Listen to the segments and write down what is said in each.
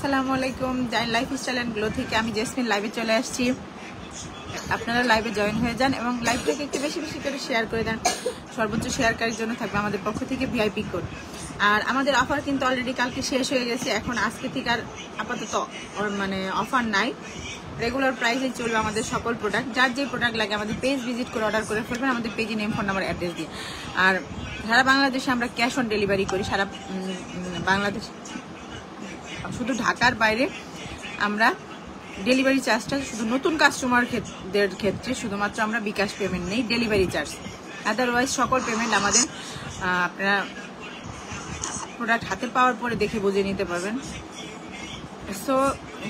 আসসালামু আলাইকুম। Zain lifestyle and glow থেকে আমি জেসমিন লাইভে চলে আসছি। আপনারা লাইভে জয়েন হয়ে যান এবং লাইভটাকে একটু বেশি বেশি করে শেয়ার করে দেন। সর্বোচ্চ শেয়ারকারীর জন্য থাকবে আমাদের পক্ষ থেকে ভিআইপি কোড। আর আমাদের অফার কিন্তু অলরেডি কালকে শেষ হয়ে গেছে। এখন আজকে থেকে আর আপাতত মানে অফার নাই, রেগুলার প্রাইসে চলবে আমাদের সকল প্রোডাক্ট। যার যে প্রোডাক্ট লাগে আমাদের পেজ ভিজিট করে অর্ডার করে ফেলবেন, আমাদের পেজে নেম, ফোন নাম্বার, অ্যাড্রেস দিয়ে। আর সারা বাংলাদেশে আমরা ক্যাশ অন ডেলিভারি করি। সারা বাংলাদেশ, শুধু ঢাকার বাইরে আমরা ডেলিভারি চার্জটা শুধু নতুন কাস্টমারদের ক্ষেত্রে শুধুমাত্র আমরা বিকাশ পেমেন্ট নেই, ডেলিভারি চার্জ। আদারওয়াইজ সকল পেমেন্ট আমাদের আপনারা প্রোডাক্ট হাতে পাওয়ার পরে দেখে বুঝে নিতে পারবেন। সো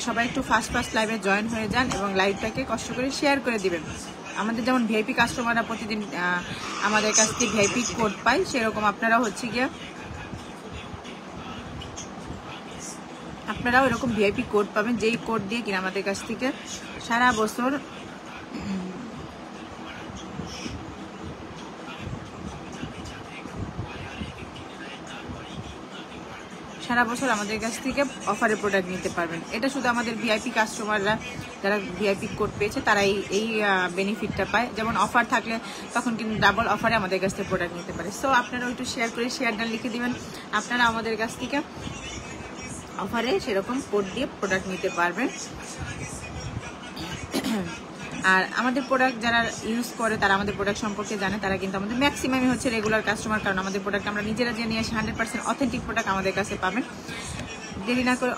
সবাই একটু ফার্স্ট লাইভে জয়েন হয়ে যান এবং লাইভটাকে কষ্ট করে শেয়ার করে দিবেন। আমাদের যেমন ভিআইপি কাস্টমাররা প্রতিদিন আমাদের কাছ থেকে ভিআইপি কোড পায়, সেরকম আপনারাও হচ্ছে গিয়ে আপনারাও এরকম ভিআইপি কোড পাবেন, যেই কোড দিয়ে কিনা আমাদের কাছ থেকে সারা বছর আমাদের কাছ থেকে অফারে প্রোডাক্ট নিতে পারবেন। এটা শুধু আমাদের ভিআইপি কাস্টমাররা যারা ভিআইপি কোড পেয়েছে তারাই এই বেনিফিটটা পায়। যেমন অফার থাকলে তখন কিন্তু ডাবল অফারে আমাদের কাছ থেকে প্রোডাক্ট নিতে পারে। সো আপনারাও একটু শেয়ার করে শেয়ারটা লিখে দিবেন, আপনারা আমাদের কাছ থেকে অফারে সেরকম কোড দিয়ে প্রোডাক্ট নিতে পারবেন। আর আমাদের প্রোডাক্ট যারা ইউজ করে তারা আমাদের প্রোডাক্ট সম্পর্কে জানে, তারা কিন্তু আমাদের ম্যাক্সিমামই হচ্ছে রেগুলার কাস্টমার, কারণ আমাদের প্রোডাক্ট আমরা নিজেরা যে নিয়ে আসি 100% অথেন্টিক প্রোডাক্ট আমাদের কাছে পাবেন। দেরি না করে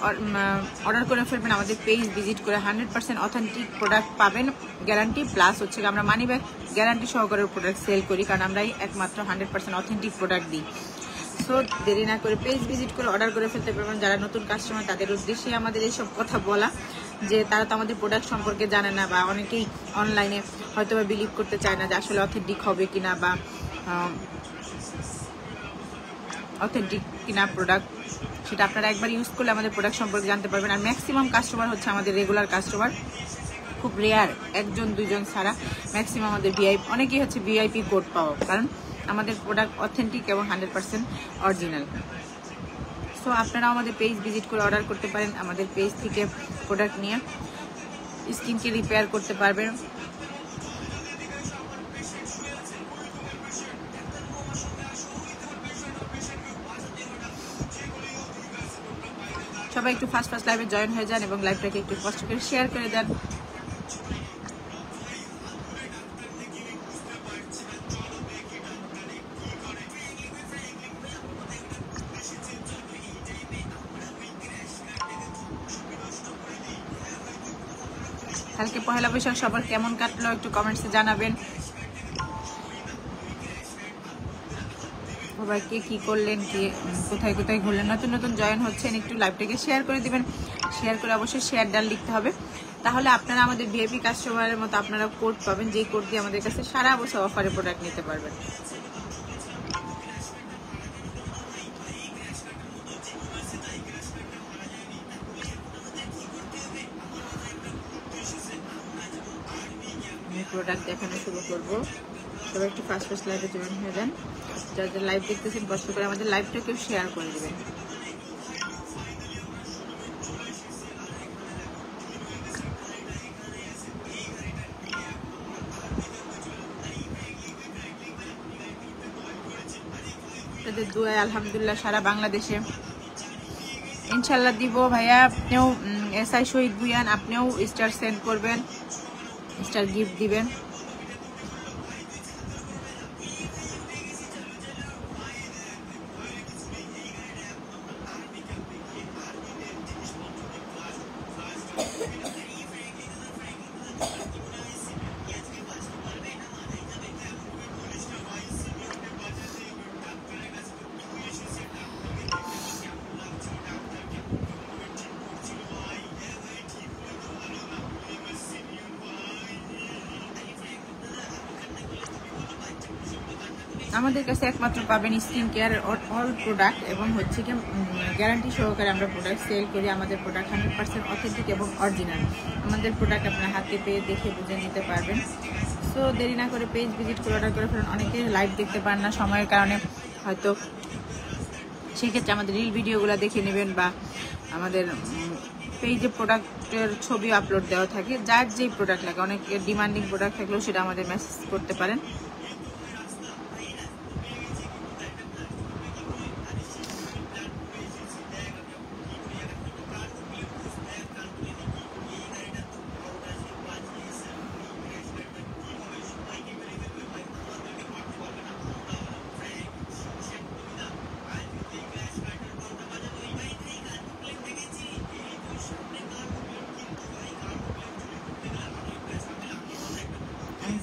অর্ডার করে ফেলবেন, আমাদের পেজ ভিজিট করে 100% অথেন্টিক প্রোডাক্ট পাবেন গ্যারান্টি। প্লাস হচ্ছে আমরা মানি ব্যাক গ্যারান্টি সহকারে প্রোডাক্ট সেল করি, কারণ আমরাই একমাত্র 100% অথেন্টিক প্রোডাক্ট দিই। সো দেরি না করে পেজ ভিজিট করে অর্ডার করে ফেলতে পারবেন। যারা নতুন কাস্টমার তাদের উদ্দেশ্যে আমাদের এইসব কথা বলা, যে তারা তো আমাদের প্রোডাক্ট সম্পর্কে জানে না, বা অনেকেই অনলাইনে হয়তো বা বিলিভ করতে চায় না যে আসলে অথেন্টিক হবে কিনা বা অথেন্টিক কিনা প্রোডাক্ট। সেটা আপনারা একবার ইউজ করলে আমাদের প্রোডাক্ট সম্পর্কে জানতে পারবেন। আর ম্যাক্সিমাম কাস্টমার হচ্ছে আমাদের রেগুলার কাস্টমার, খুব রেয়ার একজন দুইজন ছাড়া ম্যাক্সিমাম আমাদের ভিআইপি, অনেকেই হচ্ছে ভিআইপি কোড পাওয়া, কারণ আমাদের প্রোডাক্ট অথেন্টিক এবং 100% অরিজিনাল। সো আপনারাও আমাদের পেজ ভিজিট করে অর্ডার করতে পারেন, আমাদের পেজ থেকে প্রোডাক্ট নিয়ে স্কিনকে রিপেয়ার করতে পারবেন। সবাই একটু ফার্স্ট লাইভে জয়েন হয়ে যান এবং লাইভটাকে একটু কষ্ট করে শেয়ার করে দেন। কালকে পহেলা বৈশাখ সবার কেমন কাটলো একটু কমেন্টসে জানাবেন। সবাই কে কি করলেন, কে কোথায় কোথায় ঘুরলেন, নতুন নতুন জয়েন হচ্ছেন, একটু লাইভটাকে শেয়ার করে দিবেন। শেয়ার করে অবশ্যই শেয়ার ডান লিখতে হবে, তাহলে আপনারা আমাদের ভিআইপি কাস্টমারের মতো আপনারা কোড পাবেন, যেই কোড দিয়ে আমাদের কাছে সারা বছর অফারে প্রোডাক্ট নিতে পারবেন। প্রোডাক্ট দেখানো শুরু করবো। সবাই একটু ফার্স্ট লাইভে জয়েন হয়ে যান। যারা লাইভ দেখতেছেন কষ্ট করে আমাদের লাইভটাকেও শেয়ার করে দেবেন। তাদের দুয়ায় আলহামদুলিল্লাহ সারা বাংলাদেশে ইনশাল্লাহ দিব। ভাইয়া আপনিও SI শহীদ ভুইয়ান, আপনিও স্টার সেন্ড করবেন, স্টার গিফট দিবেন। আমাদের কাছে একমাত্র পাবেন স্কিন কেয়ার অল প্রোডাক্ট এবং হচ্ছে কি গ্যারান্টি সহকারে আমরা প্রোডাক্ট সেল করি। আমাদের প্রোডাক্ট 100% অথেন্টিক এবং অরিজিনাল। আমাদের প্রোডাক্ট আপনার হাতে পেয়ে দেখে বুঝে নিতে পারবেন। সো দেরি না করে পেজ ভিজিট করে অর্ডার করে ফেলুন। অনেকে লাইভ দেখতে পারেন না সময়ের কারণে, হয়তো সেক্ষেত্রে আমাদের রিল ভিডিওগুলো দেখে নেবেন বা আমাদের পেজে প্রোডাক্টের ছবি আপলোড দেওয়া থাকে। যার যেই প্রোডাক্ট লাগে, অনেক ডিমান্ডিং প্রোডাক্ট থাকলেও সেটা আমাদের মেসেজ করতে পারেন।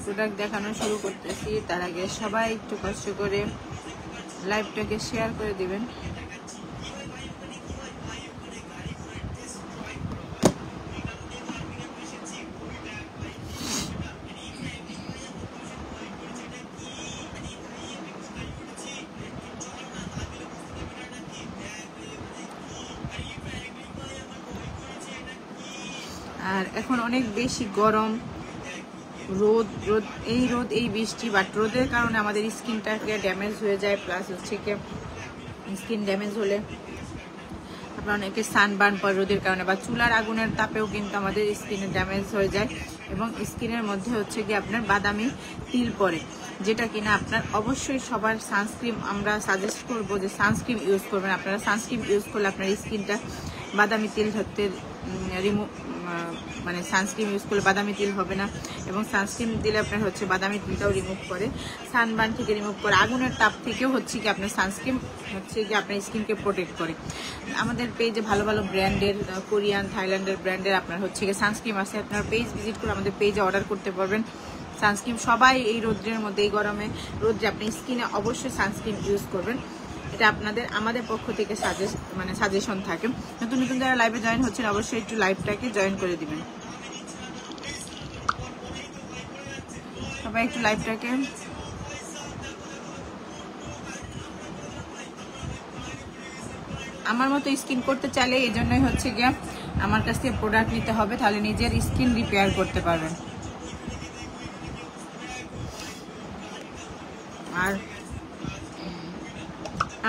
প্রোডাক্ট দেখানো শুরু করতেছি, তার আগে সবাই একটু কষ্ট করে লাইভটাকে শেয়ার করে দিবেন। আর এখন অনেক বেশি গরম, রোদ এই বৃষ্টি, বাট রোদের কারণে আমাদের স্কিনটাকে ড্যামেজ হয়ে যায়। প্লাস হচ্ছে কি স্কিন ড্যামেজ হলে আপনার অনেকে সানবার্ন পড়ে রোদের কারণে, বা চুলার আগুনের তাপেও কিন্তু আমাদের স্কিনে ড্যামেজ হয়ে যায় এবং স্কিনের মধ্যে হচ্ছে কি আপনার বাদামি তিল পড়ে, যেটা কিনা আপনার অবশ্যই সবার সানস্ক্রিন আমরা সাজেস্ট করবো যে সানস্ক্রিন ইউজ করবেন। আপনারা সানস্ক্রিন ইউজ করলে আপনার স্কিনটা বাদামি তিল ধরতে মানে সানস্ক্রিন ইউজ করলে বাদামি তিল হবে না, এবং সানস্ক্রিন দিলে আপনার হচ্ছে বাদামি তিলটাও রিমুভ করে, সানবার্ন থেকে রিমুভ করে, আগুনের তাপ থেকেও হচ্ছে কি আপনার সানস্ক্রিন হচ্ছে কি আপনার স্কিনকে প্রোটেক্ট করে। আমাদের পেজে ভালো ভালো ব্র্যান্ডের, কোরিয়ান, থাইল্যান্ডের ব্র্যান্ডের আপনার হচ্ছে কি সানস্ক্রিন আছে। আপনার পেজ ভিজিট করে আমাদের পেজে অর্ডার করতে পারবেন সানস্ক্রিন। সবাই এই রোদ্রের মধ্যে, এই গরমে রোদ্রে আপনি স্কিনে অবশ্যই সানস্ক্রিন ইউজ করবেন। এটা আমাদের পক্ষ থেকে সাজেশন থাকে। নতুন নতুন যারা লাইভে জয়েন হচ্ছেন অবশ্যই একটু লাইভটাকে জয়েন করে দিবেন। সবাই একটু লাইভটাকে আমার মতো স্কিন করতে চাইলে এই জন্যই হচ্ছে গিয়ে আমার কাছ থেকে প্রোডাক্ট নিতে হবে, তাহলে নিজের স্কিন রিপেয়ার করতে পারবেন। আর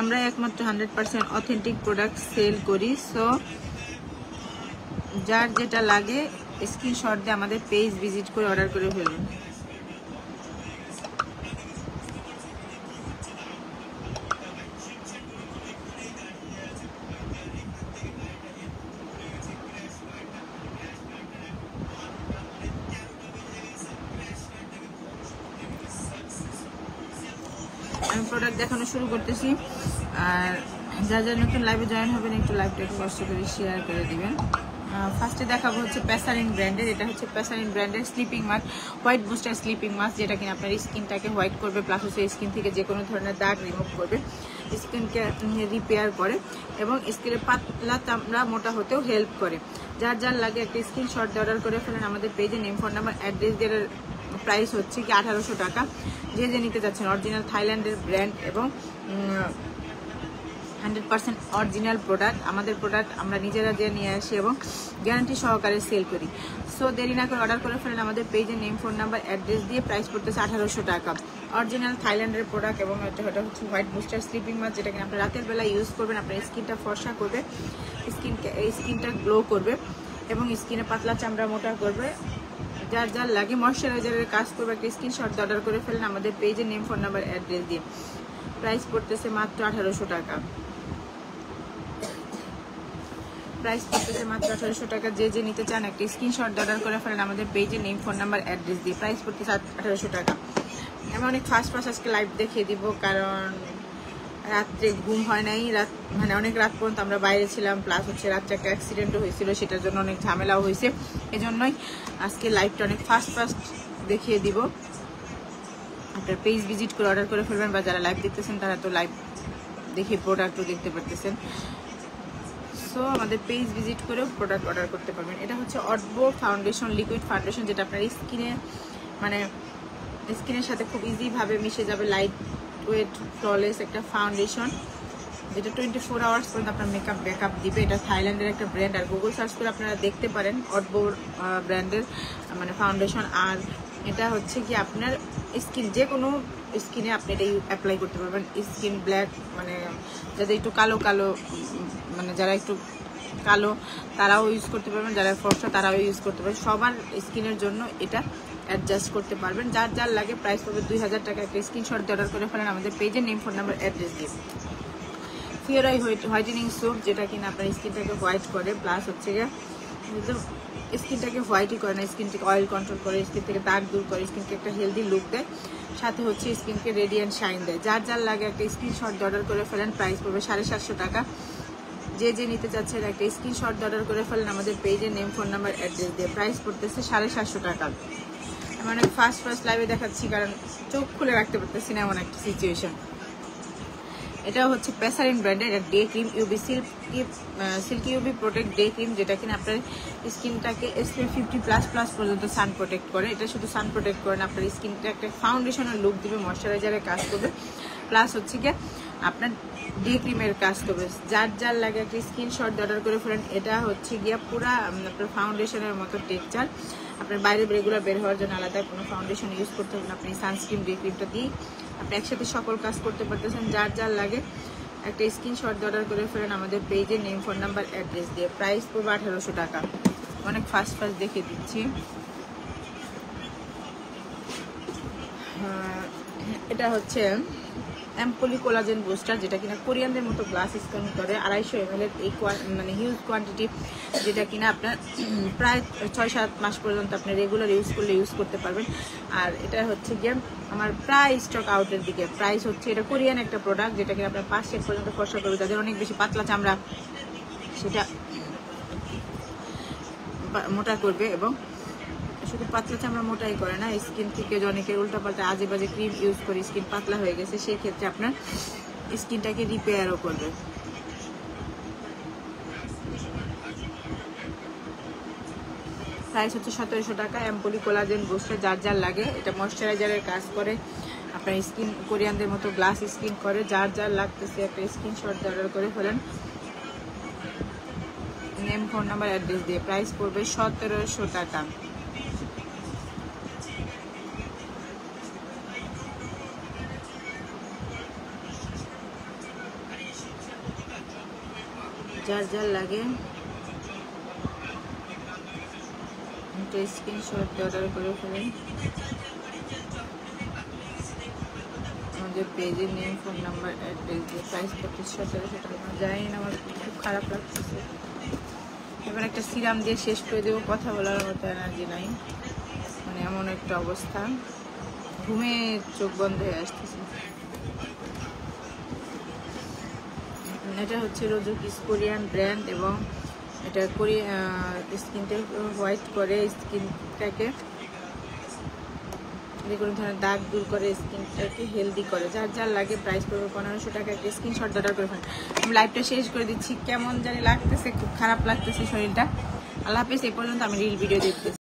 আমরা একমাত্র 100% অথেন্টিক প্রোডাক্ট সেল করি। সো যার যেটা লাগে স্ক্রিনশট দিয়ে আমাদের পেজ ভিজিট করে অর্ডার করে ফেলুন। আমি প্রোডাক্ট দেখানো শুরু করতেছি, আর যারা যারা নতুন লাইভে জয়েন হবেন একটু লাইভটা একটু কষ্ট করে শেয়ার করে দিবেন। ফার্স্টে দেখাবো হচ্ছে প্যাসারিন ব্র্যান্ডের। এটা হচ্ছে প্যাসারিন ব্র্যান্ডের sleeping mask, white booster sleeping mask, যেটা কিনা আপনার স্কিনটাকে হোয়াইট করবে, প্লাস হচ্ছে স্কিন থেকে যে কোনো ধরনের দাগ রিমুভ করবে, স্কিনকে রিপেয়ার করে এবং স্কিনের পাতলা চামড়া মোটা হতেও হেল্প করে। যার যার লাগে একটা স্ক্রিনশট দিয়ে অর্ডার করে ফেলেন। আমাদের পেজে নেম, ফোন নাম্বার, অ্যাড্রেস দিয়ে প্রাইস হচ্ছে কি 1800 টাকা। যে নিতে যাচ্ছেন অরিজিনাল থাইল্যান্ডের ব্র্যান্ড এবং 100% অরিজিনাল প্রোডাক্ট। আমাদের প্রোডাক্ট আমরা নিজেরা যে নিয়ে আসি এবং গ্যারান্টি সহকারে সেল করি। সো দেরি না করে অর্ডার করে ফেলেন আমাদের পেজে নেম, ফোন নাম্বার, অ্যাড্রেস দিয়ে। প্রাইস পড়তেছে 1800 টাকা। অরিজিনাল থাইল্যান্ডের প্রোডাক্ট এবং এটা হচ্ছে হোয়াইট বুস্টার স্লিপিং মাস্ক, যেটাকে আপনি রাতের বেলা ইউজ করবেন। আপনার স্কিনটা ফর্সা করবে, স্কিনটা গ্লো করবে এবং স্কিনে পাতলা চামড়া মোটা করবে। যার যার লাগে ময়শ্চারাইজারের কাজ করবে একটা স্ক্রিনশট অর্ডার করে ফেলেন আমাদের পেজে নেম, ফোন নাম্বার, অ্যাড্রেস দিয়ে। প্রাইস পড়তেছে মাত্র 1800 টাকা। প্রাইস পড়তেছে মাত্র 1800 টাকা। যে নিতে চান একটা স্ক্রিনশট অর্ডার করে ফেলেন আমাদের পেজে নেম, ফোন নাম্বার, অ্যাড্রেস দিয়ে। প্রাইস পড়তেছে 1800 টাকা। আমি অনেক ফাস্ট আজকে লাইভ দেখিয়ে দিব, কারণ রাত্রে ঘুম হয় নাই, অনেক রাত পর্যন্ত আমরা বাইরে ছিলাম, প্লাস হচ্ছে রাত্রে একটা অ্যাক্সিডেন্টও হয়েছিল, সেটার জন্য অনেক ঝামেলাও হয়েছে। এজন্যই আজকে লাইভটা অনেক ফাস্ট দেখিয়ে দিব। আপনার পেজ ভিজিট করে অর্ডার করে ফেলবেন, বা যারা লাইভ দেখতেছেন তারা তো লাইভ দেখে প্রোডাক্টও দেখতে পারতেছেন। সো আমাদের পেজ ভিজিট করেও প্রোডাক্ট অর্ডার করতে পারবেন। এটা হচ্ছে অডবো ফাউন্ডেশন, লিকুইড ফাউন্ডেশন, যেটা আপনার স্কিনের সাথে খুব ইজিভাবে মিশে যাবে। লাইট ওয়েট ফ্ললেস একটা ফাউন্ডেশন, যেটা 24 আওয়ার্স পর্যন্ত আপনার মেকআপ ব্যাকআপ দিবে। এটা থাইল্যান্ডের একটা ব্র্যান্ড, আর গুগল সার্চ করে আপনারা দেখতে পারেন অডবো ব্র্যান্ডের ফাউন্ডেশন। আর এটা হচ্ছে কি আপনার স্কিন, যে কোনো স্কিনে আপনি এটা অ্যাপ্লাই করতে পারবেন। স্কিন ব্ল্যাক, যাদের একটু কালো, যারা একটু কালো তারাও ইউজ করতে পারবেন, যারা ফর্সা তারাও ইউজ করতে পারবেন, সবার স্কিনের জন্য এটা অ্যাডজাস্ট করতে পারবেন। যার যার লাগে প্রাইস পাবে 2000 টাকা। একটা স্ক্রিনশট অর্ডার করে ফেলেন আমাদের পেজে, নেম, ফোন নাম্বার, অ্যাড্রেস দিয়ে। ফিওর আই হোয়াইটেনিং সোপ, যেটা কিনা আপনার স্কিনটাকে হোয়াইট করে, প্লাস হচ্ছে গিয়ে স্কিনটাকে হোয়াইটই করে না, স্কিনটাকে অয়েল কন্ট্রোল করে, স্কিন থেকে দাগ দূর করে, স্কিনকে একটা হেলদি লুক দেয়, সাথে হচ্ছে স্কিনকে রেডিয়েন্ট শাইন দেয়। যার যার লাগে একটা স্ক্রিনশট অর্ডার করে ফেলেন, প্রাইস পড়বে 750 টাকা। যে যে নিতে চাচ্ছেন একটা স্ক্রিনশট অর্ডার করে ফেলেন আমাদের পেজে, নেম, ফোন নাম্বার, অ্যাড্রেস দিয়ে। প্রাইস পড়তেছে 750 টাকা। আমি অনেক ফার্স্ট লাইভে দেখাচ্ছি কারণ চোখ খুলে রাখতে পারতেছি না এমন একটা সিচুয়েশন। এটা হচ্ছে প্যাসারিন ব্র্যান্ডের একটা day cream, UV silky UV protect day cream, যেটা কিনা আপনার স্কিনটাকে SPF 50++ পর্যন্ত সান প্রোটেক্ট করে। এটা শুধু সান প্রোটেক্ট করে না, আপনার স্কিনটা একটা ফাউন্ডেশনের লুক দিবে, ময়শ্চারাইজারের কাজ করবে, প্লাস হচ্ছে গিয়ে আপনার ডে ক্রিমের কাজ করবে। যার যার লাগে একটা স্ক্রিনশট অর্ডার করে ফেলেন। এটা হচ্ছে গিয়া পুরা আপনার ফাউন্ডেশনের মতো টেক্সচার। আপনার বাইরে রেগুলার বের হওয়ার জন্য আলাদা কোনো ফাউন্ডেশন ইউজ করতে হবে না, আপনি সানস্ক্রিন ডে ক্রিমটা দিয়েই আপনি একসাথে সকল কাজ করতে পারতেছেন। যার যার লাগে একটা স্ক্রিনশট অর্ডার করে ফেলেন আমাদের পেজে, নেম, ফোন নাম্বার, অ্যাড্রেস দিয়ে। প্রাইস পড়বে 1800 টাকা। অনেক ফাস্ট দেখিয়ে দিচ্ছি। এটা হচ্ছে অ্যাম্পলি কোলাজেন বুস্টার, যেটা কিনা কোরিয়ানদের মতো গ্লাস স্কিন করে। 250 ml এই মানে হিউজ কোয়ান্টিটি, যেটা কিনা আপনার প্রায় 6-7 মাস পর্যন্ত আপনি রেগুলার ইউজ করলে ইউজ করতে পারবেন। আর এটা হচ্ছে গিয়ে আমার প্রায় স্টক আউটের দিকে। প্রাইস হচ্ছে, এটা কোরিয়ান একটা প্রোডাক্ট, যেটা কিনা আপনার 5 সেট পর্যন্ত ফর্সা করবে, যাদের অনেক বেশি পাতলা চামড়া সেটা মোটা করবে, এবং শুধু পাতলা চামড়া মোটাই করে না, স্কিন থেকে অনেকের উল্টাপাল্টা আজে বাজে ক্রিম ইউজ করে স্কিন পাতলা হয়ে গেছে, সেই ক্ষেত্রে আপনার স্কিনটাকে রিপেয়ারও করবে। প্রাইস হচ্ছে 1700 টাকা। অ্যাম্পলি কোলাজেন বুস্টার, যার যার লাগে। এটা ময়শ্চারাইজারের কাজ করে, আপনার স্কিন কোরিয়ানদের মতো গ্লাস স্কিন করে। যার যার লাগতেছে একটা স্ক্রিনশট অর্ডার করে ফেলেন, নেম, ফোন নাম্বার, অ্যাড্রেস দিয়ে। প্রাইস পড়বে 1700 টাকা। যার যার লাগে স্ক্রিনশট অর্ডার করে ফেলেন আমাদের পেজে, নেম, ফোন নাম্বার, অ্যাড্রেস দিয়ে। প্রাইস পড়ছে 1700 টাকা। জানি না, আমার খুব খারাপ লাগতেছে। এবার একটা সিরাম দিয়ে শেষ করে দেবো, কথা বলার মতো এনার্জি নাই, মানে এমন একটা অবস্থা, ঘুমে চোখ বন্ধ হয়ে আসতেছে। এটা হচ্ছে রোজকিস কোরিয়ান ব্র্যান্ড, এবং এটা স্কিনটা হোয়াইট করে, স্কিনটাকে যে কোনো ধরনের দাগ দূর করে, স্কিনটাকে হেলদি করে। যার যার লাগে প্রাইস পড়বে 1500 টাকা। একটা স্ক্রিনশট অর্ডার করে ফেলেন। আমি লাইভটা শেষ করে দিচ্ছি। কেমন জানি লাগতেছে, খুব খারাপ লাগতেছে শরীরটা। আল্লাহ হাফেজ। এই পর্যন্ত আমি রিল ভিডিও দেখতেছি।